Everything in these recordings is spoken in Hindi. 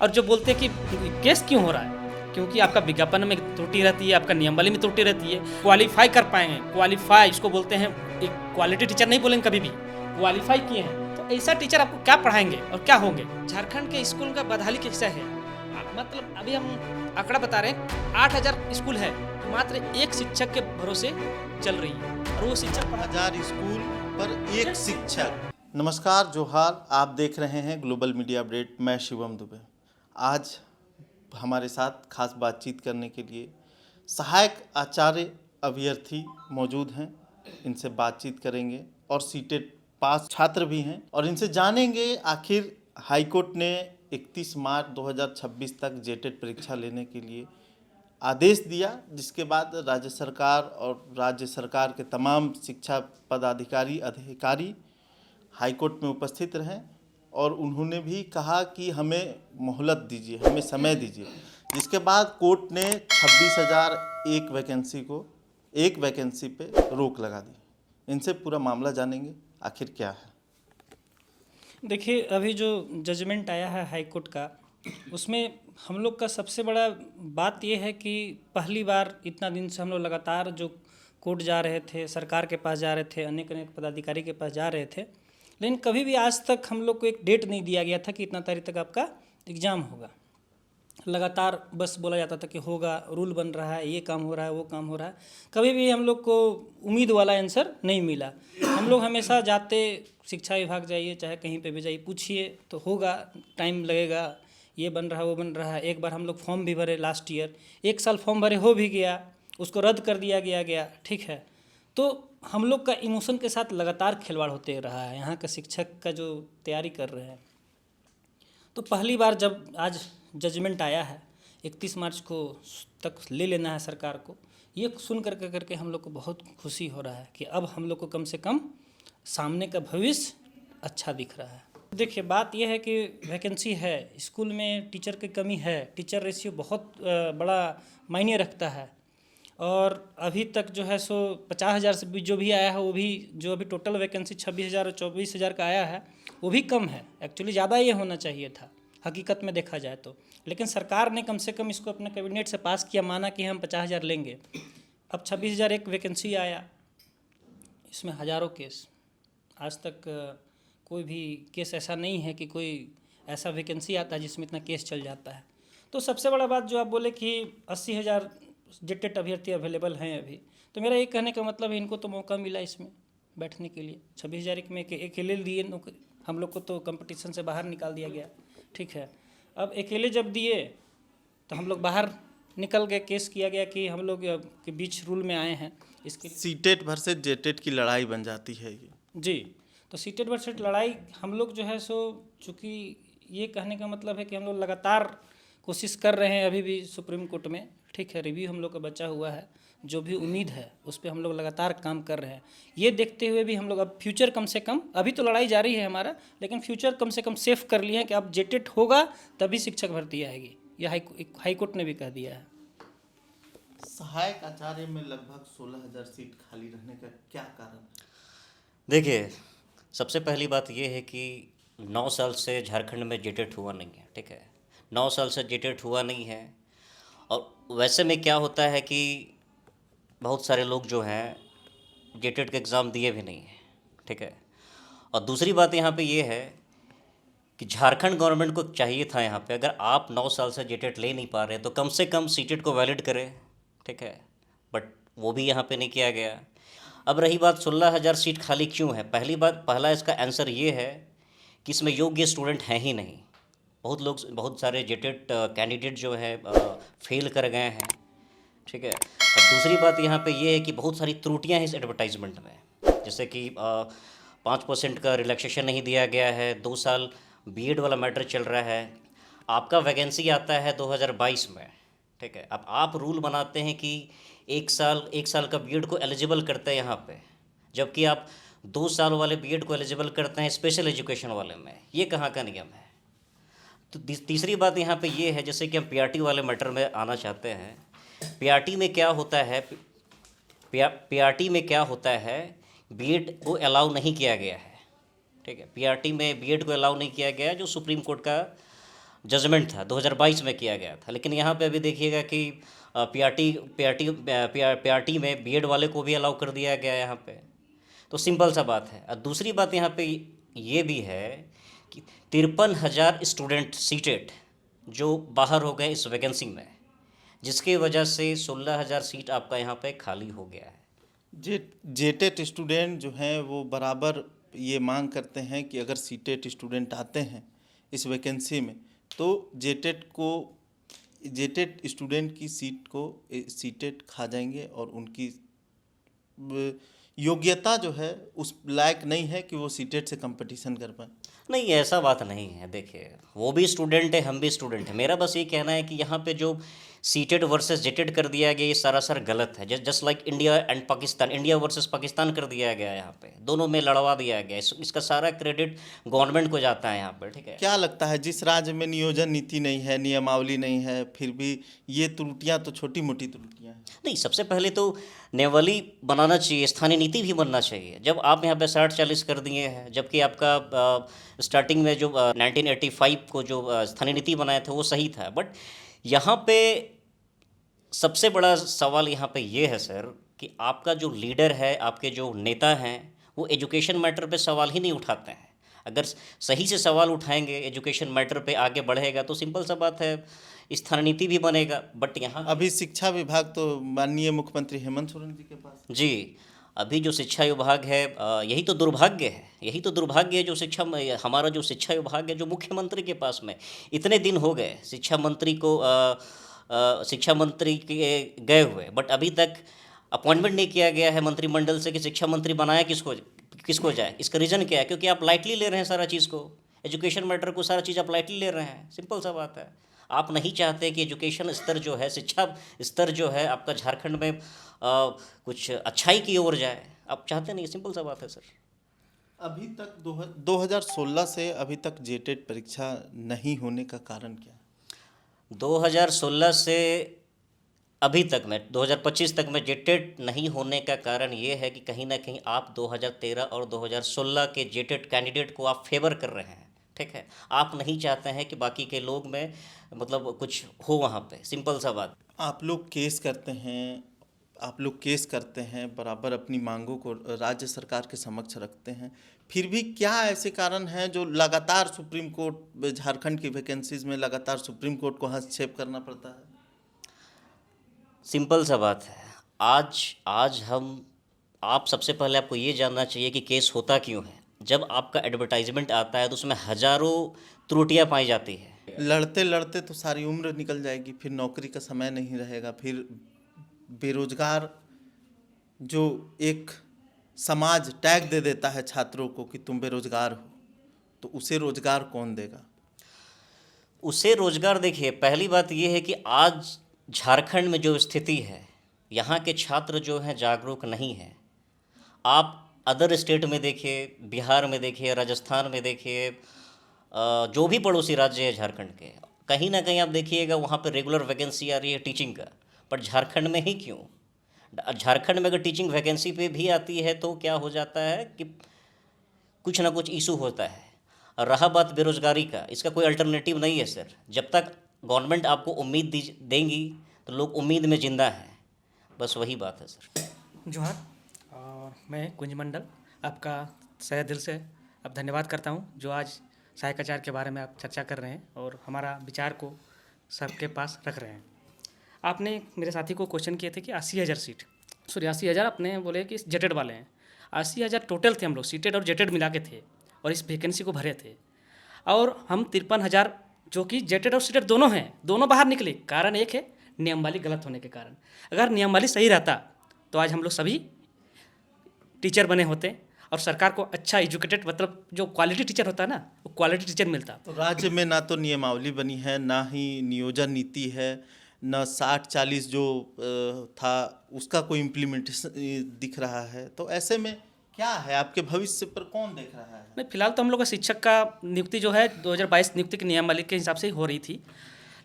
और जो बोलते हैं कि केस क्यों हो रहा है, क्योंकि आपका विज्ञापन में त्रुटि रहती है, आपका नियमावली में त्रुटि रहती है। क्वालिफाई कर पाएंगे, क्वालिफाई इसको बोलते हैं, एक क्वालिटी टीचर नहीं बोलेंगे कभी भी, क्वालिफाई किए हैं तो ऐसा टीचर आपको क्या पढ़ाएंगे और क्या होंगे। झारखंड के स्कूल का बदहाली कैसा है, मतलब अभी हम आंकड़ा बता रहे हैं 8000 स्कूल है, मात्र एक शिक्षक के भरोसे चल रही है और वो शिक्षक 1000 स्कूल पर एक शिक्षक। नमस्कार, जोहार। आप देख रहे हैं ग्लोबल मीडिया अपडेट। मैं शिवम दुबे। आज हमारे साथ खास बातचीत करने के लिए सहायक आचार्य अभ्यर्थी मौजूद हैं। इनसे बातचीत करेंगे और सीटेट पास छात्र भी हैं और इनसे जानेंगे आखिर हाईकोर्ट ने 31 मार्च 2026 तक जेटेट परीक्षा लेने के लिए आदेश दिया, जिसके बाद राज्य सरकार और राज्य सरकार के तमाम शिक्षा पदाधिकारी अधिकारी हाईकोर्ट में उपस्थित रहें और उन्होंने भी कहा कि हमें मोहलत दीजिए, हमें समय दीजिए। जिसके बाद कोर्ट ने 26,001 वैकेंसी को एक वैकेंसी पे रोक लगा दी। इनसे पूरा मामला जानेंगे आखिर क्या है। देखिए, अभी जो जजमेंट आया है हाई कोर्ट का, उसमें हम लोग का सबसे बड़ा बात ये है कि पहली बार इतना दिन से हम लोग लगातार जो कोर्ट जा रहे थे, सरकार के पास जा रहे थे, अनेक अनेक पदाधिकारी के पास जा रहे थे, लेकिन कभी भी आज तक हम लोग को एक डेट नहीं दिया गया था कि इतना तारीख तक आपका एग्ज़ाम होगा। लगातार बस बोला जाता था कि होगा, रूल बन रहा है, ये काम हो रहा है, वो काम हो रहा है। कभी भी हम लोग को उम्मीद वाला आंसर नहीं मिला। हम लोग हमेशा जाते, शिक्षा विभाग जाइए, चाहे कहीं पे भी जाइए, पूछिए तो होगा, टाइम लगेगा, ये बन रहा है, वो बन रहा है। एक बार हम लोग फॉर्म भी भरे लास्ट ईयर, 1 साल फॉर्म भरे, हो भी गया, उसको रद्द कर दिया गया, ठीक है। तो हम लोग का इमोशन के साथ लगातार खिलवाड़ होते रहा है। यहाँ का शिक्षक का जो तैयारी कर रहे हैं, तो पहली बार जब आज जजमेंट आया है 31 मार्च को तक ले लेना है सरकार को, ये सुन करके हम लोग को बहुत खुशी हो रहा है कि अब हम लोग को कम से कम सामने का भविष्य अच्छा दिख रहा है। देखिए, बात यह है कि वैकेंसी है, स्कूल में टीचर की कमी है, टीचर रेशियो बहुत बड़ा मायने रखता है। और अभी तक जो है सो 50,000 से भी जो भी आया है, वो भी जो अभी टोटल वैकेंसी 26,000 और 24,000 का आया है, वो भी कम है। एक्चुअली ज़्यादा ये होना चाहिए था हकीकत में देखा जाए तो, लेकिन सरकार ने कम से कम इसको अपने कैबिनेट से पास किया, माना कि हम 50,000 लेंगे। अब 26,000 एक वैकेंसी आया, इसमें हज़ारों केस। आज तक कोई भी केस ऐसा नहीं है कि कोई ऐसा वैकेंसी आता है जिसमें इतना केस चल जाता है। तो सबसे बड़ा बात जो आप बोले कि 80,000 जेटेट अभ्यर्थी अवेलेबल हैं अभी, तो मेरा ये कहने का मतलब है इनको तो मौका मिला इसमें बैठने के लिए। 26,000 में अकेले दिए नौकरी, हम लोग को तो कंपटीशन से बाहर निकाल दिया गया, ठीक है। अब अकेले जब दिए तो हम लोग बाहर निकल गए, केस किया गया कि हम लोग के बीच रूल में आए हैं। इसके सीटेट वर्सेस जेटेट की लड़ाई बन जाती है ये जी। तो सीटेट वर्सेट लड़ाई हम लोग जो है सो, चूँकि ये कहने का मतलब है कि हम लोग लगातार कोशिश कर रहे हैं अभी भी सुप्रीम कोर्ट में, ठीक है। रिव्यू हम लोग का बचा हुआ है, जो भी उम्मीद है उस पर हम लोग लगातार काम कर रहे हैं। ये देखते हुए भी हम लोग अब फ्यूचर कम से कम, अभी तो लड़ाई जारी है हमारा, लेकिन फ्यूचर कम से कम सेफ कर लिए हैं कि अब जेटेट होगा तभी शिक्षक भर्ती आएगी। यह हाई कोर्ट ने भी कह दिया है। सहायक आचार्य में लगभग 16,000 सीट खाली रहने का क्या कारण है? देखिए, सबसे पहली बात ये है कि 9 साल से झारखंड में जेटेट हुआ नहीं है, ठीक है। 9 साल से जेटेट हुआ नहीं है। और वैसे में क्या होता है कि बहुत सारे लोग जो हैं जेटेट का एग्ज़ाम दिए भी नहीं हैं, ठीक है। और दूसरी बात यहाँ पे ये है कि झारखंड गवर्नमेंट को चाहिए था यहाँ पे, अगर आप 9 साल से जेटेट ले नहीं पा रहे तो कम से कम सीटेट को वैलिड करें, ठीक है। बट वो भी यहाँ पे नहीं किया गया। अब रही बात 16,000 सीट खाली क्यों है, पहला इसका आंसर ये है कि इसमें योग्य स्टूडेंट हैं ही नहीं। बहुत सारे जेटेट कैंडिडेट जो है फेल कर गए हैं, ठीक है। और दूसरी बात यहाँ पे ये है कि बहुत सारी त्रुटियाँ हैं इस एडवर्टाइजमेंट में, जैसे कि 5% का रिलैक्सेशन नहीं दिया गया है, 2 साल बीएड वाला मैटर चल रहा है। आपका वैकेंसी आता है 2022 में, ठीक है। अब आप रूल बनाते हैं कि एक साल का बीएड को एलिजिबल करते हैं यहाँ पे, जबकि आप 2 साल वाले बीएड को एलिजिबल करते हैं स्पेशल एजुकेशन वाले में। ये कहाँ का नियम है? तो तीसरी बात यहाँ पे ये है, जैसे कि हम पीआरटी वाले मैटर में आना चाहते हैं। पीआरटी में क्या होता है, पीआरटी में क्या होता है, बीएड को अलाउ नहीं किया गया है, ठीक है। पीआरटी में बीएड को अलाउ नहीं किया गया, जो सुप्रीम कोर्ट का जजमेंट था 2022 में किया गया था, लेकिन यहाँ पे अभी देखिएगा कि पीआरटी में बीएड वाले को भी अलाउ कर दिया गया है यहाँ पे। तो सिंपल सा बात है। और दूसरी बात यहाँ पे ये भी है कि 53,000 स्टूडेंट सीटेट जो बाहर हो गए इस वैकेंसी में, जिसकी वजह से 16,000 सीट आपका यहाँ पे खाली हो गया है। जेटेट स्टूडेंट जो हैं वो बराबर ये मांग करते हैं कि अगर सीटेट स्टूडेंट आते हैं इस वैकेंसी में तो जेटेट स्टूडेंट की सीट को सीटेट खा जाएंगे और उनकी योग्यता जो है उस लायक नहीं है कि वो सीटेट से कंपटीशन कर पाए। नहीं, ऐसा बात नहीं है। देखिए, वो भी स्टूडेंट है, हम भी स्टूडेंट हैं। मेरा बस ये कहना है कि यहाँ पे जो सीटेड वर्सेस जेटेड कर दिया गया, ये सरासर गलत है। Just like India and Pakistan, India versus Pakistan कर दिया गया है यहाँ पे, दोनों में लड़वा दिया गया। इसका सारा क्रेडिट गवर्नमेंट को जाता है यहाँ पर, ठीक है। क्या लगता है जिस राज्य में नियोजन नीति नहीं है, नियमावली नहीं है, फिर भी ये त्रुटियां तो छोटी मोटी त्रुटियां हैं? नहीं, सबसे पहले तो नियमावली बनाना चाहिए, स्थानीय नीति भी बनना चाहिए। जब आप यहाँ पे 60-40 कर दिए हैं, जबकि आपका स्टार्टिंग में जो 1985 को जो स्थानीय नीति बनाया था वो सही था। बट यहाँ पे सबसे बड़ा सवाल यहाँ पे ये है सर कि आपका जो लीडर है, आपके जो नेता हैं, वो एजुकेशन मैटर पे सवाल ही नहीं उठाते हैं। अगर सही से सवाल उठाएंगे, एजुकेशन मैटर पे आगे बढ़ेगा तो सिंपल सा बात है, स्थानीय नीति भी बनेगा। बट यहाँ अभी शिक्षा विभाग तो माननीय मुख्यमंत्री हेमंत सोरेन जी के पास। जी, अभी जो शिक्षा विभाग है, यही तो दुर्भाग्य है, यही तो दुर्भाग्य है। जो हमारा जो शिक्षा विभाग है जो मुख्यमंत्री के पास में, इतने दिन हो गए शिक्षा मंत्री के गए हुए, बट अभी तक अपॉइंटमेंट नहीं किया गया है मंत्रिमंडल से कि शिक्षा मंत्री बनाया किसको जाए। इसका रीज़न क्या है? क्योंकि आप लाइटली ले रहे हैं सारा चीज़ को, एजुकेशन मैटर को, सारा चीज़ आप लाइटली ले रहे हैं। सिंपल सा बात है, आप नहीं चाहते कि एजुकेशन स्तर जो है, शिक्षा स्तर जो है आपका झारखंड में कुछ अच्छाई की ओर जाए, आप चाहते नहीं। सिंपल सा बात है सर। अभी तक 2016 से अभी तक जेटेट परीक्षा नहीं होने का कारण क्या है? 2016 से अभी तक में 2025 तक में जेटेट नहीं होने का कारण ये है कि कहीं ना कहीं आप 2013 और 2016 के जेटेट कैंडिडेट को आप फेवर कर रहे हैं, ठीक है। आप नहीं चाहते हैं कि बाकी के लोग में मतलब कुछ हो वहाँ पे, सिंपल सा बात। आप लोग केस करते हैं, बराबर अपनी मांगों को राज्य सरकार के समक्ष रखते हैं, फिर भी क्या ऐसे कारण हैं जो लगातार सुप्रीम कोर्ट, झारखंड की वैकेंसीज में लगातार सुप्रीम कोर्ट को हस्तक्षेप करना पड़ता है? सिंपल सा बात है, आप सबसे पहले आपको ये जानना चाहिए कि केस होता क्यों है। जब आपका एडवर्टाइजमेंट आता है तो उसमें हज़ारों त्रुटियां पाई जाती है। लड़ते लड़ते तो सारी उम्र निकल जाएगी, फिर नौकरी का समय नहीं रहेगा, फिर बेरोजगार जो एक समाज टैग दे देता है छात्रों को कि तुम बेरोजगार हो, तो उसे रोजगार कौन देगा? उसे रोजगार, देखिए, पहली बात ये है कि आज झारखंड में जो स्थिति है, यहाँ के छात्र जो हैं जागरूक नहीं हैं। आप अदर स्टेट में देखिए, बिहार में देखिए, राजस्थान में देखिए, जो भी पड़ोसी राज्य है झारखंड के, कहीं ना कहीं आप देखिएगा वहाँ पर रेगुलर वैकेंसी आ रही है टीचिंग का। पर झारखंड में ही क्यों? झारखंड में अगर टीचिंग वैकेंसी पे भी आती है तो क्या हो जाता है कि कुछ ना कुछ इशू होता है। और रहा बात बेरोजगारी का, इसका कोई अल्टरनेटिव नहीं है सर। जब तक गवर्नमेंट आपको उम्मीद देंगी तो लोग उम्मीद में ज़िंदा हैं, बस वही बात है सर। जोहार, मैं कुंज मंडल आपका सहे दिल से अब धन्यवाद करता हूं, जो आज सहायक आचार्य के बारे में आप चर्चा कर रहे हैं और हमारा विचार को सबके पास रख रहे हैं। आपने मेरे साथी को क्वेश्चन किए थे कि 80,000 सीट, सॉरी 80,000 अपने बोले कि जेटेड वाले हैं। 80,000 टोटल थे, हम लोग सीटेड और जेटेड मिला के थे और इस वैकेंसी को भरे थे। और हम 53,000 जो कि जेटेड और सीटेड दोनों हैं, दोनों बाहर निकले। कारण एक है नियमावली गलत होने के कारण। अगर नियमावली सही रहता तो आज हम लोग सभी टीचर बने होते और सरकार को अच्छा एजुकेटेड, मतलब जो क्वालिटी टीचर होता है ना, वो क्वालिटी टीचर मिलता। तो राज्य में ना तो नियमावली बनी है, ना ही नियोजन नीति है, न 60-40 जो था उसका कोई इम्प्लीमेंटेशन दिख रहा है। तो ऐसे में क्या है, आपके भविष्य पर कौन देख रहा है? नहीं, फिलहाल तो हम लोग का शिक्षक का नियुक्ति जो है 2022 नियुक्ति की नियमावली के हिसाब से ही हो रही थी,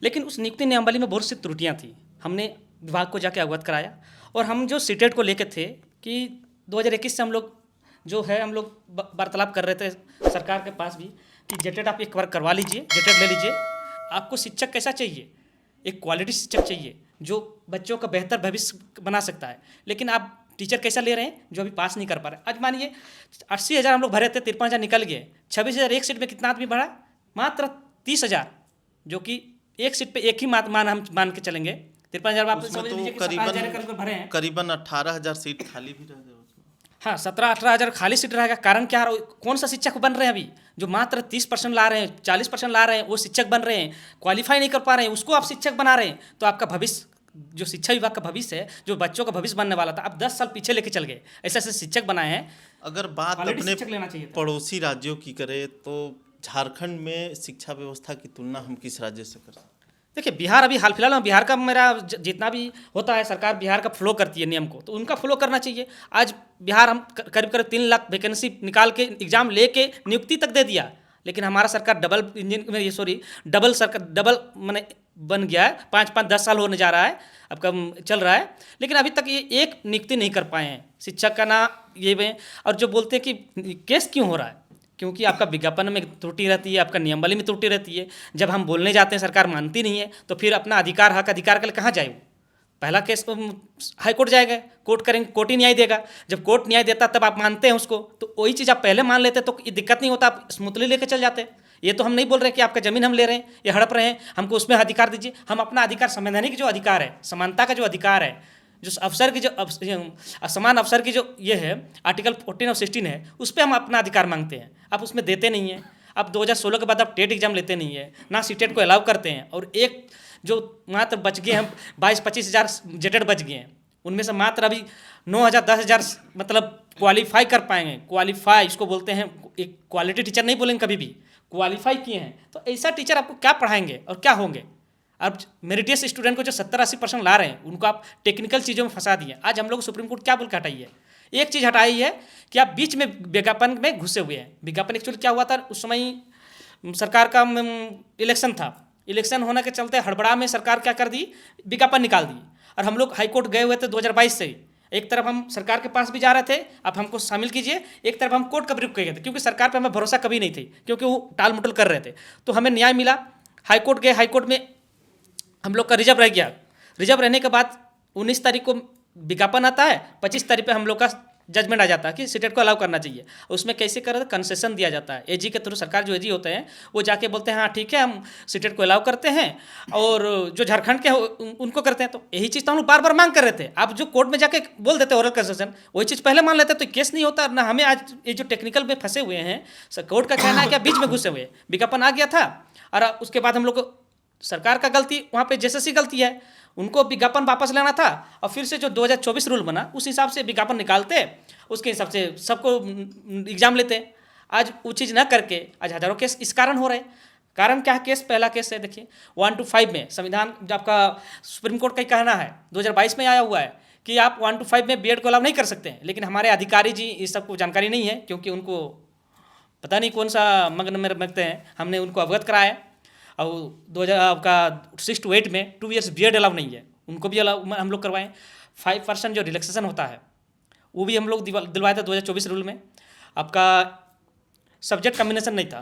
लेकिन उस नियुक्ति नियमावली में बहुत सी त्रुटियां थी। हमने विभाग को जाके अवगत कराया और हम जो सीटेट को लेके थे कि 2021 से हम लोग वार्तालाप कर रहे थे सरकार के पास भी कि जेटेट आप एक बार करवा लीजिए, जेटेट ले लीजिए, आपको शिक्षक कैसा चाहिए, एक क्वालिटी शिक्षक चाहिए जो बच्चों का बेहतर भविष्य बना सकता है। लेकिन आप टीचर कैसा ले रहे हैं जो अभी पास नहीं कर पा रहे। आज मानिए 80,000 हम लोग भरे थे, 53,000 निकल गए, 26,000 एक सीट में कितना आदमी भरा, मात्र 30,000, जो कि एक सीट पे एक ही हम मान के चलेंगे। 53,000 आप समझ लीजिए कि 17,000 भरे हैं, करीबन 18,000 सीट खाली भी रह गए। हाँ 17-18,000 खाली सीट रहेगा। कारण क्या है, कौन सा शिक्षक बन रहे हैं अभी, जो मात्र 30% ला रहे हैं, 40% ला रहे हैं, वो शिक्षक बन रहे हैं, क्वालिफाई नहीं कर पा रहे हैं, उसको आप शिक्षक बना रहे हैं। तो आपका भविष्य, जो शिक्षा विभाग का भविष्य है, जो बच्चों का भविष्य बनने वाला था, आप 10 साल पीछे लेके चल गए। ऐसे ऐसे शिक्षक बनाए हैं। अगर बात अपने शिक्षक लेना चाहिए था। पड़ोसी राज्यों की करें तो झारखंड में शिक्षा व्यवस्था की तुलना हम किस राज्य से कर सकते हैं? देखिए बिहार, अभी हाल फिलहाल में बिहार का मेरा जितना भी होता है, सरकार बिहार का फॉलो करती है नियम को, तो उनका फॉलो करना चाहिए। आज बिहार हम करीब करीब 3 लाख वैकेंसी निकाल के एग्जाम लेके नियुक्ति तक दे दिया, लेकिन हमारा सरकार डबल मैंने बन गया है। 5-5 10 साल होने जा रहा है, अब कब चल रहा है, लेकिन अभी तक ये एक नियुक्ति नहीं कर पाए हैं शिक्षक का ना ये में। और जो बोलते हैं कि केस क्यों हो रहा है, क्योंकि आपका विज्ञापन में त्रुटि रहती है, आपका नियमावली में त्रुटि रहती है। जब हम बोलने जाते हैं सरकार मानती नहीं है, तो फिर अपना अधिकार, हक अधिकार के लिए कहाँ जाए वो? पहला केस हाई कोर्ट जाएगा, कोर्ट करेंगे, कोर्ट ही न्याय देगा। जब कोर्ट न्याय देता तब आप मानते हैं उसको, तो वही चीज़ आप पहले मान लेते तो ये दिक्कत नहीं होता, आप स्मूथली लेके चल जाते। ये तो हम नहीं बोल रहे कि आपका ज़मीन हम ले रहे हैं या हड़प रहे हैं, हमको उसमें अधिकार दीजिए। हम अपना अधिकार, संवैधानिक जो अधिकार है, समानता का जो अधिकार है, जो अवसर की जो समान अवसर की जो ये है आर्टिकल 14 और 16 है, उस पर हम अपना अधिकार मांगते हैं। आप उसमें देते नहीं हैं। अब 2016 के बाद आप टेट एग्जाम लेते नहीं है, ना सीटेट को अलाउ करते हैं। और एक जो मात्र बच गए हैं 22-25 हज़ार जेटेड बच गए हैं, उनमें से मात्र अभी 9,000 10,000 मतलब क्वालिफाई कर पाएंगे। क्वालिफाई इसको बोलते हैं, एक क्वालिटी टीचर नहीं बोलेंगे कभी भी, क्वालिफाई किए हैं। तो ऐसा टीचर आपको क्या पढ़ाएंगे और क्या होंगे? अब मेरिटियस स्टूडेंट को जो 70-80% ला रहे हैं, उनको आप टेक्निकल चीज़ों में फंसा दिए। आज हम लोग सुप्रीम कोर्ट क्या बोल के हटाई है? एक चीज़ हटाई है कि आप बीच में विज्ञापन में घुसे हुए हैं। विज्ञापन एक्चुअली क्या हुआ था, उस समय सरकार का इलेक्शन था, इलेक्शन होने के चलते हड़बड़ा में सरकार क्या कर दी, विज्ञापन निकाल दी। और हम लोग हाई कोर्ट गए हुए थे 2022 से। एक तरफ हम सरकार के पास भी जा रहे थे, आप हमको शामिल कीजिए, एक तरफ हम कोर्ट का विरुद्ध गए थे, क्योंकि सरकार पर हमें भरोसा कभी नहीं थी, क्योंकि वो टाल मटोल कर रहे थे। तो हमें न्याय मिला, हाई कोर्ट गए, हाई कोर्ट में हम लोग का रिजर्व रह गया। रिजर्व रहने के बाद 19 तारीख को विज्ञापन आता है, 25 तारीख पे हम लोग का जजमेंट आ जाता है कि सीटेट को अलाउ करना चाहिए। उसमें कैसे कर कंसेशन दिया जाता है, एजी के थ्रू। सरकार जो एजी होते हैं वो जाके बोलते हैं हाँ ठीक है हम सीटेट को अलाउ करते हैं, और जो झारखंड के उनको करते हैं। तो यही चीज़ तो हम लोग बार बार मांग कर रहे थे। आप जो कोर्ट में जाके बोल देते ओरल कंसेशन, वही चीज़ पहले मान लेते तो केस नहीं होता ना। हमें आज ये जो टेक्निकल में फंसे हुए हैं, कोर्ट का कहना है कि बीच में घुसे हुए, विज्ञापन आ गया था और उसके बाद हम लोग को सरकार का गलती, वहाँ पे जेएसएससी गलती है, उनको विज्ञापन वापस लेना था। और फिर से जो 2024 रूल बना उस हिसाब से विज्ञापन निकालते, उसके हिसाब से सबको एग्जाम लेते। आज वो चीज़ ना करके आज हज़ारों केस इस कारण हो रहे हैं। कारण क्या है? केस, पहला केस है देखिए 1 to 5 में संविधान, जो आपका सुप्रीम कोर्ट का ही कहना है 2022 में आया हुआ है कि आप 1 to 5 में बीएड को अलाउ नहीं कर सकते हैं। लेकिन हमारे अधिकारी जी इस सबको जानकारी नहीं है, क्योंकि उनको पता नहीं कौन सा मग्न में रखते हैं। हमने उनको अवगत कराया और 2000 आपका 6 to 8 में 2 years बीएड अलाउ नहीं है, उनको भी अलाउ हम लोग करवाएं। 5% जो रिलैक्सेशन होता है वो भी हम लोग दिलवाए थे 2024 रूल में। आपका सब्जेक्ट कम्बिनेशन नहीं था।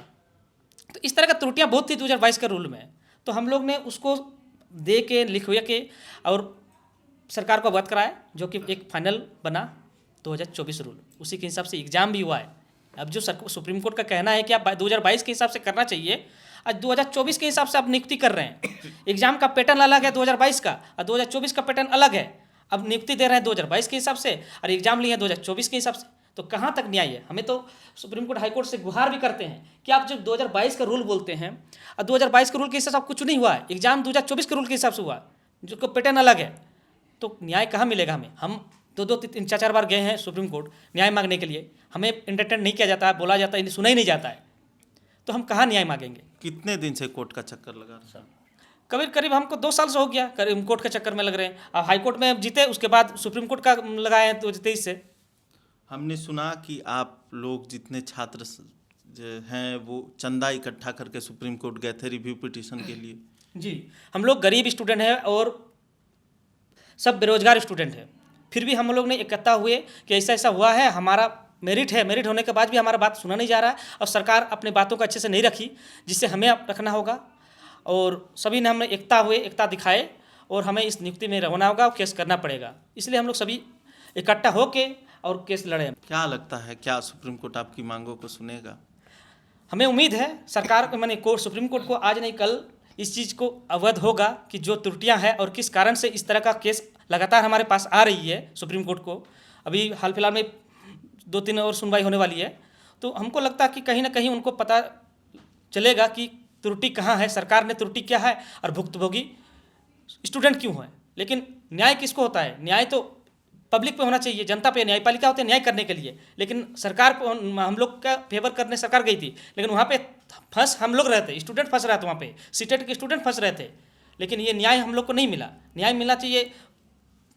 तो इस तरह का त्रुटियां बहुत थी 2022 के रूल में। तो हम लोग ने उसको दे के लिखवा के और सरकार को अवगत कराया, जो कि एक फाइनल बना 2024 रूल। उसी के हिसाब से एग्ज़ाम भी हुआ है। अब जो सुप्रीम कोर्ट का कहना है कि आप 2022 के हिसाब से करना चाहिए, आज 2024 के हिसाब से आप नियुक्ति कर रहे हैं। एग्जाम का पैटर्न अलग है 2022 का, और 2024 का पैटर्न अलग है। अब नियुक्ति दे रहे हैं 2022 के हिसाब से और एग्जाम लिए हैं 2024 के हिसाब से। तो कहाँ तक न्याय है? हमें तो सुप्रीम कोर्ट, हाई कोर्ट से गुहार भी करते हैं कि आप जब 2022 का रूल बोलते हैं और 2022 के रूल के हिसाब से कुछ नहीं हुआ है, एग्जाम 2024 के रूल के हिसाब से हुआ, जो को पैटर्न अलग है, तो न्याय कहाँ मिलेगा हमें? हम 2-3-4 बार गए हैं सुप्रीम कोर्ट न्याय मांगने के लिए, हमें एंटरटेन नहीं किया जाता है, बोला जाता है, सुना ही नहीं जाता है। तो हम कहाँ न्याय मांगेंगे? कितने दिन से कोर्ट का चक्कर लगा रहा है? करीब हमको 2 साल से हो गया करीब कोर्ट के चक्कर में लग रहे हैं। अब हाई कोर्ट में जीते, उसके बाद सुप्रीम कोर्ट का लगाए हैं 2023 से। हमने सुना कि आप लोग जितने छात्र हैं वो चंदा इकट्ठा करके सुप्रीम कोर्ट गए थे रिव्यू पिटीशन के लिए। जी, हम लोग गरीब स्टूडेंट हैं और सब बेरोजगार स्टूडेंट हैं, फिर भी हम लोग ने इकट्ठा हुए कि ऐसा ऐसा हुआ है, हमारा मेरिट है, मेरिट होने के बाद भी हमारा बात सुना नहीं जा रहा है और सरकार अपने बातों को अच्छे से नहीं रखी, जिससे हमें अब रखना होगा। और सभी ने हमने एकता दिखाए और हमें इस नियुक्ति में रहना होगा और केस करना पड़ेगा। इसलिए हम लोग सभी इकट्ठा होके और केस लड़े। क्या लगता है, क्या सुप्रीम कोर्ट आपकी मांगों को सुनेगा? हमें उम्मीद है सरकार को, मैंने कोर्ट, सुप्रीम कोर्ट को आज नहीं कल इस चीज़ को अवगत होगा कि जो त्रुटियां हैं और किस कारण से इस तरह का केस लगातार हमारे पास आ रही है सुप्रीम कोर्ट को। अभी हाल फिलहाल में 2-3 और सुनवाई होने वाली है, तो हमको लगता है कि कहीं ना कहीं उनको पता चलेगा कि त्रुटि कहाँ है, सरकार ने त्रुटि क्या है और भुक्तभोगी स्टूडेंट क्यों है। लेकिन न्याय किसको होता है? न्याय तो पब्लिक पे होना चाहिए, जनता पे। न्यायपालिका होते हैं न्याय करने के लिए, लेकिन सरकार को, हम लोग का फेवर करने सरकार गई थी, लेकिन वहाँ पे फंस हम लोग रहे थे, स्टूडेंट फंस रहे थे, वहाँ पे सीटेट के स्टूडेंट फंस रहे थे। लेकिन ये न्याय हम लोग को नहीं मिला। न्याय मिलना चाहिए,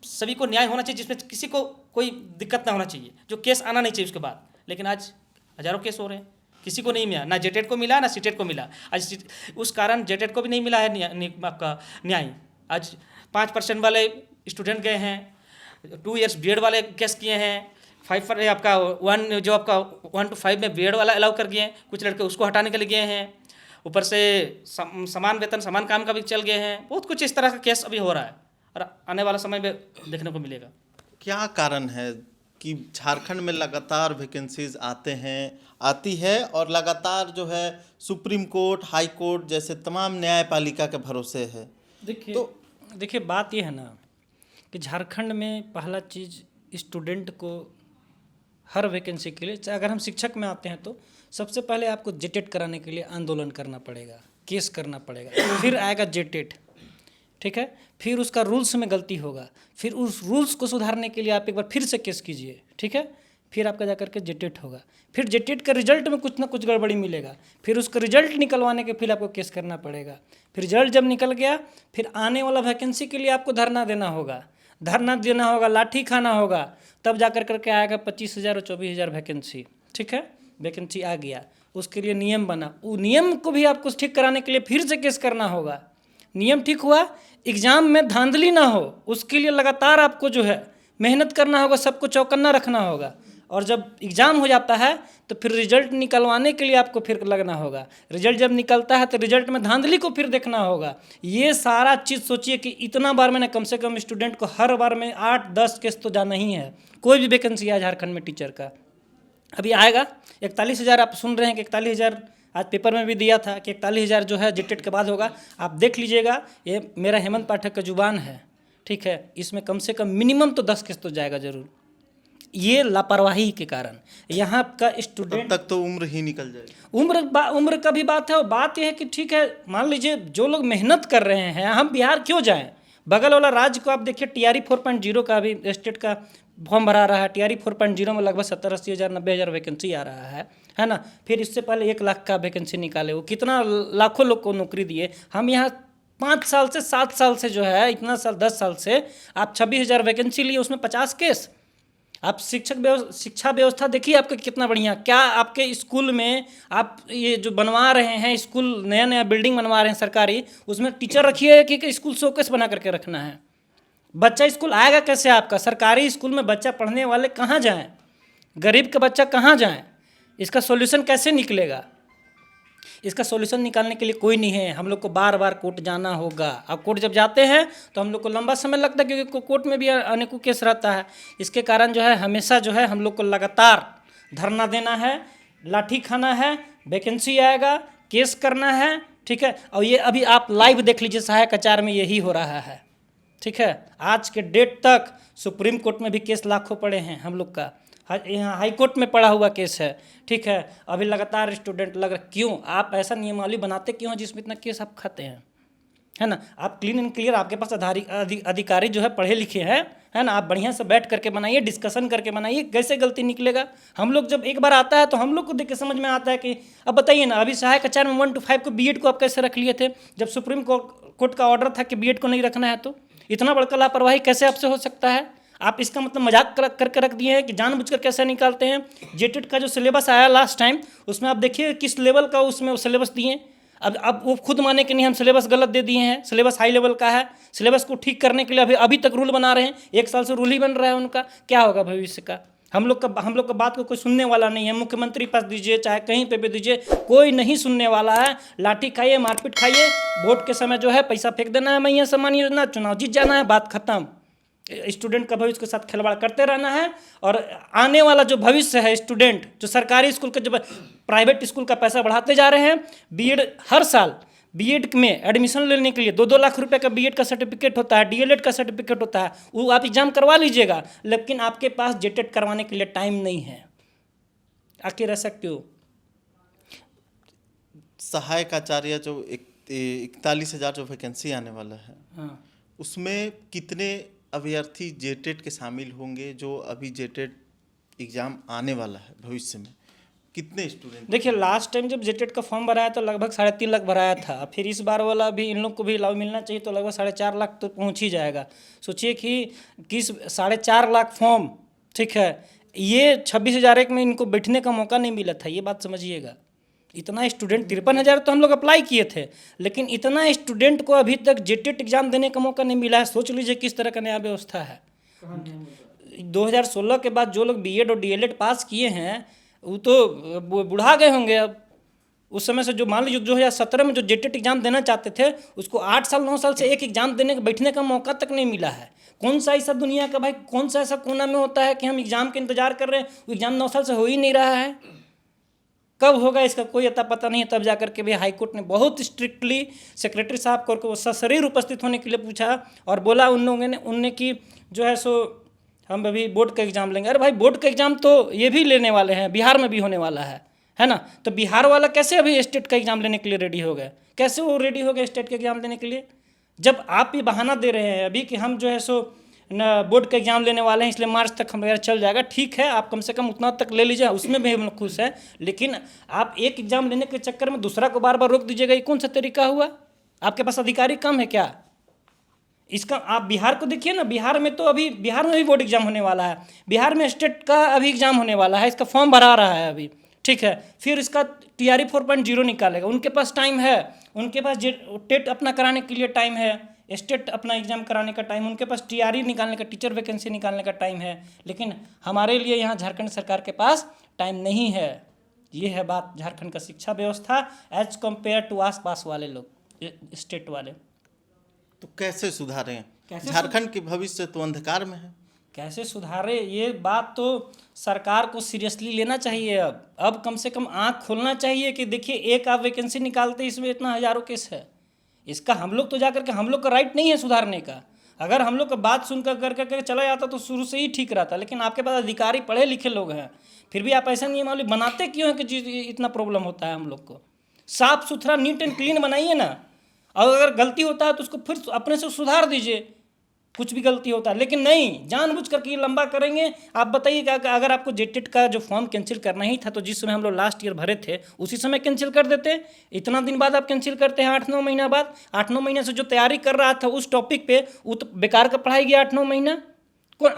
सभी को न्याय होना चाहिए, जिसमें किसी को कोई दिक्कत ना होना चाहिए, जो केस आना नहीं चाहिए उसके बाद। लेकिन आज हज़ारों केस हो रहे हैं, किसी को नहीं मिला, ना जेटेट को मिला ना सीटेट को मिला। आज उस कारण जेटेट को भी नहीं मिला है आपका न्याय। आज 5% वाले स्टूडेंट गए हैं, 2 इयर्स बीएड वाले केस किए हैं, 5 पर आपका 1 जो आपका 1 to 5 में बीएड वाला अलाउ कर दिए हैं, कुछ लड़के उसको हटाने के लिए गए हैं। ऊपर से समान वेतन समान काम का भी चल गए हैं। बहुत कुछ इस तरह का केस अभी हो रहा है और आने वाला समय में देखने को मिलेगा। क्या कारण है कि झारखंड में लगातार वैकेंसीज आती है और लगातार जो है सुप्रीम कोर्ट, हाई कोर्ट जैसे तमाम न्यायपालिका के भरोसे है? देखिए बात ये है ना कि झारखंड में पहला चीज़ स्टूडेंट को हर वैकेंसी के लिए, चाहे अगर हम शिक्षक में आते हैं तो सबसे पहले आपको जेटेट कराने के लिए आंदोलन करना पड़ेगा, केस करना पड़ेगा, फिर आएगा जेटेट, ठीक है। फिर उसका रूल्स में गलती होगा, फिर उस रूल्स को सुधारने के लिए आप एक बार फिर से केस कीजिए, ठीक है। फिर आपका जा करके जेटेट होगा, फिर जेटेट का रिजल्ट में कुछ ना कुछ गड़बड़ी मिलेगा, फिर उसका रिजल्ट निकलवाने के फिर आपको केस करना पड़ेगा। फिर रिजल्ट जब निकल गया, फिर आने वाला वैकेंसी के लिए आपको धरना देना होगा, लाठी खाना होगा, तब जा करके आएगा 25,000 और 24,000 वैकेंसी, ठीक है। वैकेंसी आ गया, उसके लिए नियम बना, वो नियम को भी आपको ठीक कराने के लिए फिर से केस करना होगा। नियम ठीक हुआ, एग्ज़ाम में धांधली ना हो, उसके लिए लगातार आपको जो है मेहनत करना होगा, सबको चौकन्ना रखना होगा। और जब एग्ज़ाम हो जाता है तो फिर रिजल्ट निकलवाने के लिए आपको फिर लगना होगा। रिजल्ट जब निकलता है तो रिजल्ट में धांधली को फिर देखना होगा। ये सारा चीज़ सोचिए कि इतना बार मैंने कम से कम स्टूडेंट को हर बार में 8-10 केस तो जाना ही है। कोई भी वैकेंसी है झारखंड में टीचर का अभी आएगा 41,000, आप सुन रहे हैं कि 41,000, आज पेपर में भी दिया था कि 41,000 जो है जेटेट के बाद होगा। आप देख लीजिएगा, ये मेरा हेमंत पाठक का जुबान है, ठीक है। इसमें कम से कम मिनिमम तो 10 केस तो जाएगा जरूर। ये लापरवाही के कारण यहाँ का स्टूडेंट तब तक तो उम्र ही निकल जाएगी। उम्र का भी बात है, और बात यह है कि ठीक है, मान लीजिए जो लोग मेहनत कर रहे हैं, हम बिहार क्यों जाएं? बगल वाला राज्य को आप देखिए, TRE 4.0 का भी स्टेट का फॉर्म भरा रहा है। TRE 4.0 में लगभग 70-80 हज़ार 90,000 वैकेंसी आ रहा है ना। फिर इससे पहले 1 लाख का वैकेंसी निकाले, वो कितना लाखों लोग को नौकरी दिए। हम यहाँ 5 साल से 7 साल से जो है, इतना साल 10 साल से आप 26,000 वैकेंसी लिए, उसमें 50 केस। आप शिक्षा व्यवस्था देखिए आपका कितना बढ़िया। क्या आपके स्कूल में आप ये जो बनवा रहे हैं, स्कूल नया बिल्डिंग बनवा रहे हैं सरकारी, उसमें टीचर रखिए कि स्कूल शोकेस बना करके रखना है? बच्चा स्कूल आएगा कैसे आपका? सरकारी स्कूल में बच्चा पढ़ने वाले कहाँ जाएं? गरीब का बच्चा कहाँ जाएं? इसका सॉल्यूशन कैसे निकलेगा? इसका सॉल्यूशन निकालने के लिए कोई नहीं है। हम लोग को बार बार कोर्ट जाना होगा। अब कोर्ट जब जाते हैं तो हम लोग को लंबा समय लगता है, क्योंकि कोर्ट में भी अनेकों केस रहता है। इसके कारण जो है हमेशा जो है हम लोग को लगातार धरना देना है, लाठी खाना है, वैकेंसी आएगा, केस करना है, ठीक है। और ये अभी आप लाइव देख लीजिए, सहायक आचार्य में यही हो रहा है, ठीक है। आज के डेट तक सुप्रीम कोर्ट में भी केस लाखों पड़े हैं हम लोग का, यहाँ हाई कोर्ट में पड़ा हुआ केस है, ठीक है। अभी लगातार स्टूडेंट लग रहा, क्यों आप ऐसा नियमावली बनाते क्यों हैं जिसमें इतना केस आप खाते हैं, है ना। आप क्लीन एंड क्लियर, आपके पास अधिकारी जो है पढ़े लिखे हैं, है ना। आप बढ़िया से बैठ करके बनाइए, डिस्कशन करके बनाइए, कैसे गलती निकलेगा। हम लोग जब एक बार आता है तो हम लोग को देख के समझ में आता है कि अब बताइए ना, अभी सहायक आचार्य में 1 to 5 को बीएड को आप कैसे रख लिए थे, जब सुप्रीम कोर्ट का ऑर्डर था कि बीएड को नहीं रखना है? तो इतना बड़का लापरवाही कैसे आपसे हो सकता है? आप इसका मतलब मजाक करके रख दिए हैं कि जानबूझकर कैसे निकालते हैं। जेटेट का जो सिलेबस आया लास्ट टाइम, उसमें आप देखिए किस लेवल का उसमें सिलेबस दिए। अब वो खुद माने कि नहीं हम सिलेबस गलत दे दिए हैं, सिलेबस हाई लेवल का है। सिलेबस को ठीक करने के लिए अभी तक रूल बना रहे हैं, 1 साल से रूल ही बन रहा है उनका। क्या होगा भविष्य का? हम लोग का बात को कोई सुनने वाला नहीं है। मुख्यमंत्री पास दीजिए, चाहे कहीं पे भी दीजिए, कोई नहीं सुनने वाला है। लाठी खाइए, मारपीट खाइए, वोट के समय जो है पैसा फेंक देना है, मैया सम्मान योजना, चुनाव जीत जाना है, बात खत्म। स्टूडेंट का भविष्य के साथ खिलवाड़ करते रहना है। और आने वाला जो भविष्य है स्टूडेंट, जो सरकारी स्कूल का, जो प्राइवेट स्कूल का पैसा बढ़ाते जा रहे हैं। बीएड हर साल बीएड में एडमिशन लेने के लिए 2-2 लाख रुपए का बीएड का सर्टिफिकेट होता है, डीएलएड का सर्टिफिकेट होता है, वो आप एग्जाम करवा लीजिएगा, लेकिन आपके पास जेटेट करवाने के लिए टाइम नहीं है। आके रह सकते हो। सहायक आचार्य जो 41,000 जो वैकेंसी आने वाला है, हाँ, उसमें कितने अभ्यर्थी जेटेट के शामिल होंगे? जो अभी जेटेट एग्ज़ाम आने वाला है भविष्य में, कितने स्टूडेंट? देखिए लास्ट टाइम जब जेटेट का फॉर्म भराया तो लगभग 3.5 लाख भराया था। फिर इस बार वाला भी इन लोग को भी लाभ मिलना चाहिए, तो लगभग 4.5 लाख तो पहुंच ही जाएगा। सोचिए कि 4.5 लाख फॉर्म, ठीक है, ये 26,001 में इनको बैठने का मौका नहीं मिला था। ये बात समझिएगा। इतना स्टूडेंट 53,000 तो हम लोग अप्लाई किए थे, लेकिन इतना स्टूडेंट को अभी तक जेटेट एग्जाम देने का मौका नहीं मिला है। सोच लीजिए किस तरह का नया व्यवस्था है। 2016 के बाद जो लोग बीएड और डीएलएड पास किए हैं वो तो बुढ़ा गए होंगे अब। उस समय से जो मान लीजिए 2017 में जो जेटेट एग्जाम देना चाहते थे, उसको 8 साल 9 साल से एक एग्जाम देने बैठने का मौका तक नहीं मिला है। कौन सा ऐसा दुनिया का भाई, कौन सा ऐसा कोना में होता है कि हम एग्जाम के इंतजार कर रहे हैं, वो एग्जाम 9 साल से हो ही नहीं रहा है। कब होगा इसका कोई अता पता नहीं है। तब जाकर के भी हाई कोर्ट ने बहुत स्ट्रिक्टली सेक्रेटरी साहब को सशरीर उपस्थित होने के लिए पूछा और बोला उन लोगों ने उनने कि जो है सो हम अभी बोर्ड का एग्ज़ाम लेंगे। अरे भाई बोर्ड का एग्ज़ाम तो ये भी लेने वाले हैं, बिहार में भी होने वाला है ना। तो बिहार वाला कैसे अभी स्टेट का एग्ज़ाम लेने के लिए रेडी हो गए? कैसे वो रेडी हो गए स्टेट का एग्ज़ाम लेने के लिए, जब आप ये बहाना दे रहे हैं अभी कि हम जो है सो न बोर्ड का एग्ज़ाम लेने वाले हैं, इसलिए मार्च तक हमारा चल जाएगा। ठीक है, आप कम से कम उतना तक ले लीजिए, उसमें भी हम लोग खुश हैं। लेकिन आप एक एग्ज़ाम लेने के चक्कर में दूसरा को बार बार रोक दीजिएगा, ये कौन सा तरीका हुआ? आपके पास अधिकारी कम है क्या? इसका आप बिहार को देखिए ना, बिहार में तो अभी बिहार में भी बोर्ड एग्जाम होने वाला है। बिहार में स्टेट का अभी एग्जाम होने वाला है, इसका फॉर्म भरा रहा है अभी, ठीक है। फिर इसका TRE 4.0 निकालेगा, उनके पास टाइम है, उनके पास टेट अपना कराने के लिए टाइम है, स्टेट अपना एग्जाम कराने का टाइम, उनके पास TRE निकालने का, टीचर वैकेंसी निकालने का टाइम है। लेकिन हमारे लिए यहाँ झारखंड सरकार के पास टाइम नहीं है। ये है बात झारखंड का शिक्षा व्यवस्था एज कम्पेयर टू आस पास वाले लोग, स्टेट वाले। तो कैसे सुधारें? कैसे झारखंड के भविष्य तो अंधकार में है। कैसे सुधारे, ये बात तो सरकार को सीरियसली लेना चाहिए। अब कम से कम आँख खोलना चाहिए कि देखिए एक आप वैकेंसी निकालते, इसमें इतना हज़ारों केस है। इसका हम लोग तो जाकर के, हम लोग का राइट नहीं है सुधारने का। अगर हम लोग का बात सुनकर कर चला जाता तो शुरू से ही ठीक रहता। लेकिन आपके पास अधिकारी पढ़े लिखे लोग हैं, फिर भी आप ऐसा नियमावली बनाते क्यों हैं कि इतना प्रॉब्लम होता है हम लोग को? साफ़ सुथरा नीट एंड क्लीन बनाइए ना। और अगर गलती होता है तो उसको फिर अपने से सुधार दीजिए, कुछ भी गलती होता है। लेकिन नहीं, जानबूझ करके ये लंबा करेंगे। आप बताइए अगर आपको जेटेट का जो फॉर्म कैंसिल करना ही था तो जिस समय हम लोग लास्ट ईयर भरे थे उसी समय कैंसिल कर देते। इतना दिन बाद आप कैंसिल करते हैं, 8-9 महीना बाद। 8-9 महीने से जो तैयारी कर रहा था उस टॉपिक पे, वो तो बेकार का पढ़ाई गया 8-9 महीना।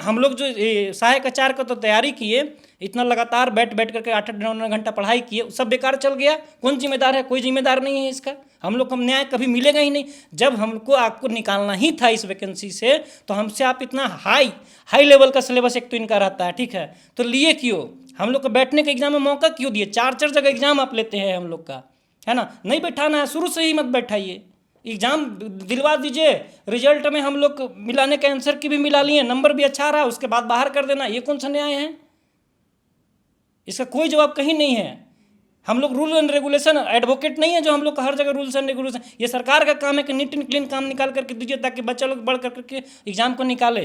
हम लोग जो सहायक आचार्य का तो तैयारी किए, इतना लगातार बैठ करके 8-9 घंटा पढ़ाई किए, सब बेकार चल गया। कौन जिम्मेदार है? कोई जिम्मेदार नहीं है इसका। हम लोग को न्याय कभी मिलेगा ही नहीं। जब हमको आपको निकालना ही था इस वैकेंसी से, तो हमसे आप इतना हाई लेवल का सिलेबस एक तो इनका रहता है, ठीक है, तो लिए क्यों? हम लोग को बैठने के एग्जाम में मौका क्यों दिए? 4 जगह एग्जाम आप लेते हैं हम लोग का, है ना। नहीं बैठाना है, शुरू से ही मत बैठाइए, एग्ज़ाम दिलवा दीजिए। रिजल्ट में हम लोग मिलाने के आंसर की भी मिला लिए, नंबर भी अच्छा रहा, उसके बाद बाहर कर देना, ये कौन सा न्याय है? इसका कोई जवाब कहीं नहीं है। हम लोग रूल एंड रेगुलेशन एडवोकेट नहीं है जो हम लोग का हर जगह रूल्स एंड रेगुलेशन। ये सरकार का काम है कि नीट एंड क्लीन काम निकाल करके दीजिए ताकि बच्चा लोग बढ़ करके एग्जाम को निकाले।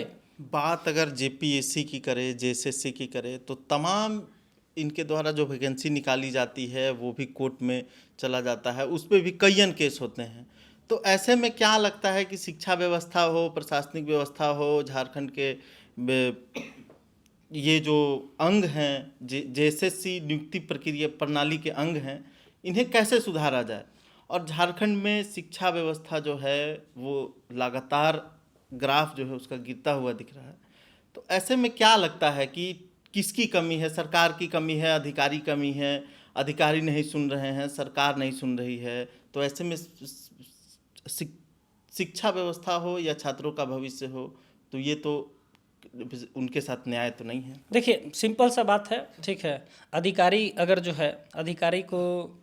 बात अगर JPSC की करे, JSSC की करे, तो तमाम इनके द्वारा जो वैकेंसी निकाली जाती है वो भी कोर्ट में चला जाता है, उस पर भी कईयन केस होते हैं। तो ऐसे में क्या लगता है कि शिक्षा व्यवस्था हो, प्रशासनिक व्यवस्था हो, झारखंड के ये जो अंग हैं, JSSC नियुक्ति प्रक्रिया प्रणाली के अंग हैं, इन्हें कैसे सुधारा जाए? और झारखंड में शिक्षा व्यवस्था जो है वो लगातार ग्राफ जो है उसका गिरता हुआ दिख रहा है। तो ऐसे में क्या लगता है कि किसकी कमी है? सरकार की कमी है, अधिकारी कमी है, अधिकारी नहीं सुन रहे हैं, सरकार नहीं सुन रही है। तो ऐसे में शिक्षा व्यवस्था हो या छात्रों का भविष्य हो, तो ये तो उनके साथ न्याय तो नहीं है? देखिए सिंपल सा बात है, ठीक है। अधिकारी अगर जो है, अधिकारी को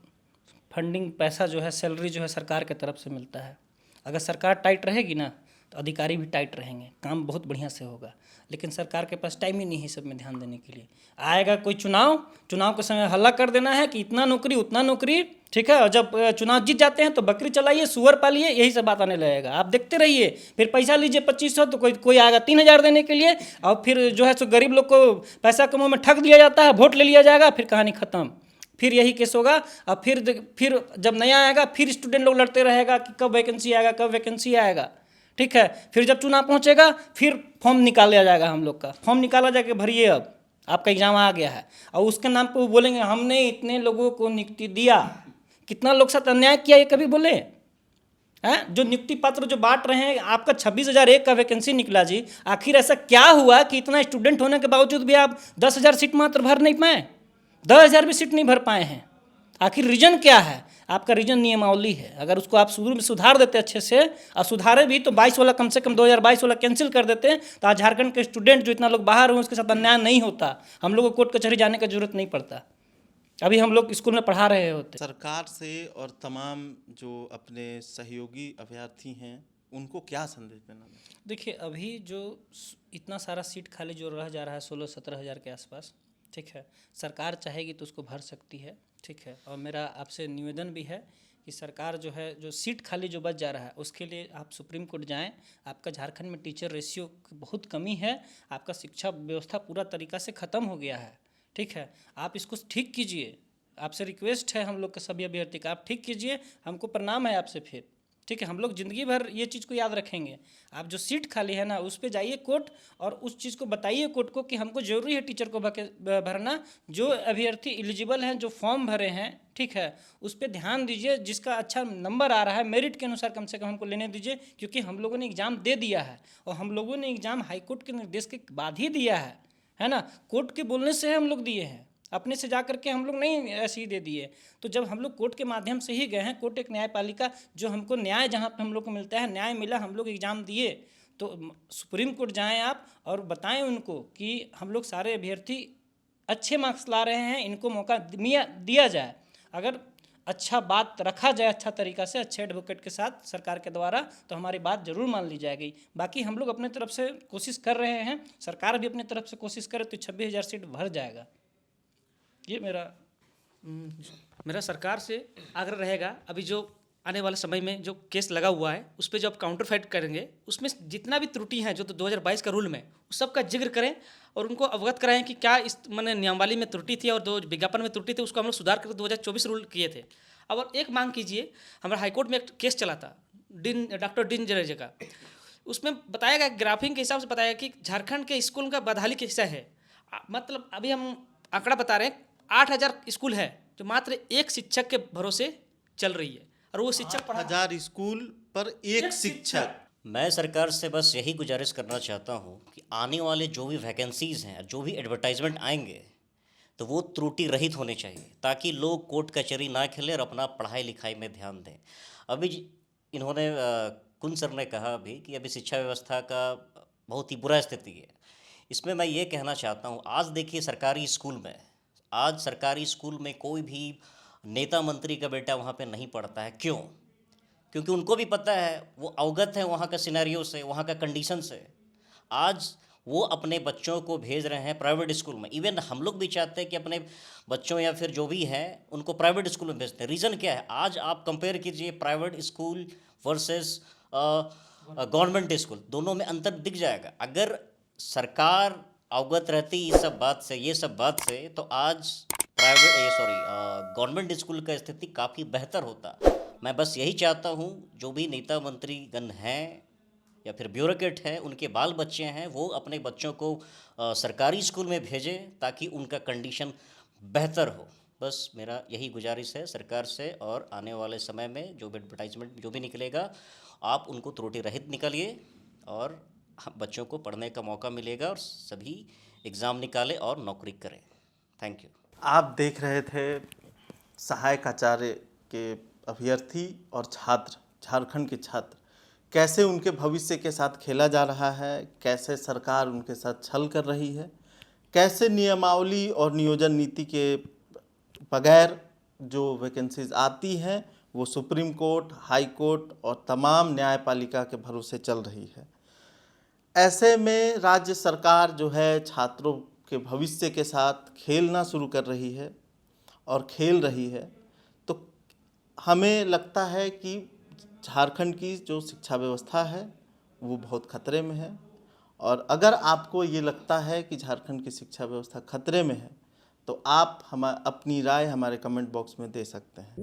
फंडिंग पैसा जो है, सैलरी जो है सरकार के तरफ से मिलता है। अगर सरकार टाइट रहेगी ना तो अधिकारी भी टाइट रहेंगे, काम बहुत बढ़िया से होगा। लेकिन सरकार के पास टाइम ही नहीं है सब में ध्यान देने के लिए। आएगा कोई चुनाव के समय हल्ला कर देना है कि इतना नौकरी उतना नौकरी, ठीक है। और जब चुनाव जीत जाते हैं तो बकरी चलाइए, सुअर पालिए, यही सब बात आने लगेगा। आप देखते रहिए, फिर पैसा लीजिए 2500 तो कोई आएगा 3000 देने के लिए, और फिर जो है सो गरीब लोग को पैसा के मुँह में ठग दिया जाता है, वोट ले लिया जाएगा, फिर कहानी खत्म। फिर यही केस होगा। और फिर जब नया आएगा फिर स्टूडेंट लोग लड़ते रहेगा कि कब वैकेंसी आएगा, कब वैकेंसी आएगा, ठीक है। फिर जब चुनाव पहुंचेगा फिर फॉर्म निकाला जाएगा, हम लोग का फॉर्म निकाला जाके भरिए, अब आपका एग्जाम आ गया है, और उसके नाम पे वो बोलेंगे हमने इतने लोगों को नियुक्ति दिया। कितना लोग साथ अन्याय किया ये कभी बोले हैं? जो नियुक्ति पत्र जो बांट रहे हैं, आपका 26,001 का वैकेंसी निकला जी। आखिर ऐसा क्या हुआ कि इतना स्टूडेंट होने के बावजूद भी आप 10,000 सीट मात्र भर नहीं पाए? 10,000 भी सीट नहीं भर पाए हैं। आखिर रीजन क्या है? आपका रीजन नियमावली है। अगर उसको आप शुरू में सुधार देते अच्छे से, और सुधारे भी तो 22 वाला कम से कम 2022 वाला कैंसिल कर देते, तो आज झारखंड के स्टूडेंट जो इतना लोग बाहर हुए उसके साथ अन्याय नहीं होता। हम लोग को कोर्ट कचहरी जाने की जरूरत नहीं पड़ता, अभी हम लोग स्कूल में पढ़ा रहे होते। सरकार से और तमाम जो अपने सहयोगी अभ्यर्थी हैं उनको क्या संदेश देना है? देखिए अभी जो इतना सारा सीट खाली जो रह जा रहा है 16-17 हज़ार के आसपास, ठीक है, सरकार चाहेगी तो उसको भर सकती है, ठीक है। और मेरा आपसे निवेदन भी है कि सरकार जो है, जो सीट खाली जो बच जा रहा है उसके लिए आप सुप्रीम कोर्ट जाएं। आपका झारखंड में टीचर रेशियो की बहुत कमी है, आपका शिक्षा व्यवस्था पूरा तरीक़ा से ख़त्म हो गया है, ठीक है। आप इसको ठीक कीजिए, आपसे रिक्वेस्ट है हम लोग के सभी अभ्यर्थी का, आप ठीक कीजिए, हमको प्रणाम है आपसे फिर, ठीक है। हम लोग ज़िंदगी भर ये चीज़ को याद रखेंगे। आप जो सीट खाली है ना उस पर जाइए कोर्ट, और उस चीज़ को बताइए कोर्ट को कि हमको ज़रूरी है टीचर को भरना। जो अभ्यर्थी एलिजिबल हैं, जो फॉर्म भरे हैं, ठीक है, उस पर ध्यान दीजिए। जिसका अच्छा नंबर आ रहा है मेरिट के अनुसार कम से कम हमको लेने दीजिए, क्योंकि हम लोगों ने एग्ज़ाम दे दिया है, और हम लोगों ने एग्ज़ाम हाईकोर्ट के निर्देश के बाद ही दिया है ना। कोर्ट के बोलने से हम लोग दिए हैं, अपने से जा करके हम लोग नहीं ऐसे ही दे दिए। तो जब हम लोग कोर्ट के माध्यम से ही गए हैं, कोर्ट एक न्यायपालिका, जो हमको न्याय जहाँ पे हम लोग को मिलता है, न्याय मिला, हम लोग एग्ज़ाम दिए। तो सुप्रीम कोर्ट जाएं आप और बताएं उनको कि हम लोग सारे अभ्यर्थी अच्छे मार्क्स ला रहे हैं, इनको मौका दिया जाए। अगर अच्छा बात रखा जाए अच्छा तरीक़ा से, अच्छे एडवोकेट के साथ सरकार के द्वारा, तो हमारी बात ज़रूर मान ली जाएगी। बाकी हम लोग अपने तरफ से कोशिश कर रहे हैं, सरकार भी अपने तरफ से कोशिश करे तो 26,000 सीट भर जाएगा। ये मेरा सरकार से आग्रह रहेगा। अभी जो आने वाले समय में जो केस लगा हुआ है उस पर जो आप काउंटर फाइट करेंगे, उसमें जितना भी त्रुटि हैं जो तो 2022 का रूल में, उस सब का जिक्र करें और उनको अवगत कराएं कि क्या इस मैंने नियमावली में त्रुटि थी और जो विज्ञापन में त्रुटि थी उसको हम लोग सुधार करके 2024 रूल किए थे। और एक मांग कीजिए, हमारा हाईकोर्ट में एक केस चला था डॉक्टर डीन जडेजा का, उसमें बताया गया, ग्राफिंग के हिसाब से बताया कि झारखंड के स्कूल का बदहाली का हिस्सा है। मतलब अभी हम आंकड़ा बता रहे हैं, 8,000 स्कूल है जो मात्र एक शिक्षक के भरोसे चल रही है, और वो शिक्षक 8,000 स्कूल पर एक शिक्षक। मैं सरकार से बस यही गुजारिश करना चाहता हूँ कि आने वाले जो भी वैकेंसीज़ हैं, जो भी एडवर्टाइजमेंट आएंगे, तो वो त्रुटि रहित होने चाहिए, ताकि लोग कोर्ट कचहरी ना खेलें और अपना पढ़ाई लिखाई में ध्यान दें। अभी इन्होंने कुन सर ने कहा अभी कि अभी शिक्षा व्यवस्था का बहुत ही बुरा स्थिति है। इसमें मैं ये कहना चाहता हूँ, आज देखिए सरकारी स्कूल में कोई भी नेता मंत्री का बेटा वहाँ पे नहीं पढ़ता है। क्यों? क्योंकि उनको भी पता है, वो अवगत है वहाँ का सिनेरियो से, वहाँ का कंडीशन से। आज वो अपने बच्चों को भेज रहे हैं प्राइवेट स्कूल में। इवन हम लोग भी चाहते हैं कि अपने बच्चों या फिर जो भी हैं उनको प्राइवेट स्कूल में भेजते हैं। रीज़न क्या है? आज आप कंपेयर कीजिए private school versus government school, दोनों में अंतर दिख जाएगा। अगर सरकार अवगत रहती ये सब बात से तो आज गवर्नमेंट स्कूल का स्थिति काफ़ी बेहतर होता। मैं बस यही चाहता हूँ, जो भी नेता मंत्रीगण हैं या फिर ब्यूरोक्रेट हैं, उनके बाल बच्चे हैं, वो अपने बच्चों को सरकारी स्कूल में भेजें ताकि उनका कंडीशन बेहतर हो। बस मेरा यही गुजारिश है सरकार से। और आने वाले समय में जो भी एडवर्टाइजमेंट जो भी निकलेगा, आप उनको त्रुटि रहित निकालिए और बच्चों को पढ़ने का मौका मिलेगा और सभी एग्ज़ाम निकालें और नौकरी करें। Thank you. आप देख रहे थे सहायक आचार्य के अभ्यर्थी और छात्र, झारखंड के छात्र कैसे उनके भविष्य के साथ खेला जा रहा है, कैसे सरकार उनके साथ छल कर रही है, कैसे नियमावली और नियोजन नीति के बगैर जो वैकेंसीज आती हैं वो सुप्रीम कोर्ट, हाई कोर्ट और तमाम न्यायपालिका के भरोसे चल रही है। ऐसे में राज्य सरकार जो है छात्रों के भविष्य के साथ खेलना शुरू कर रही है और खेल रही है, तो हमें लगता है कि झारखंड की जो शिक्षा व्यवस्था है वो बहुत खतरे में है। और अगर आपको ये लगता है कि झारखंड की शिक्षा व्यवस्था खतरे में है तो आप अपनी राय हमारे कमेंट बॉक्स में दे सकते हैं।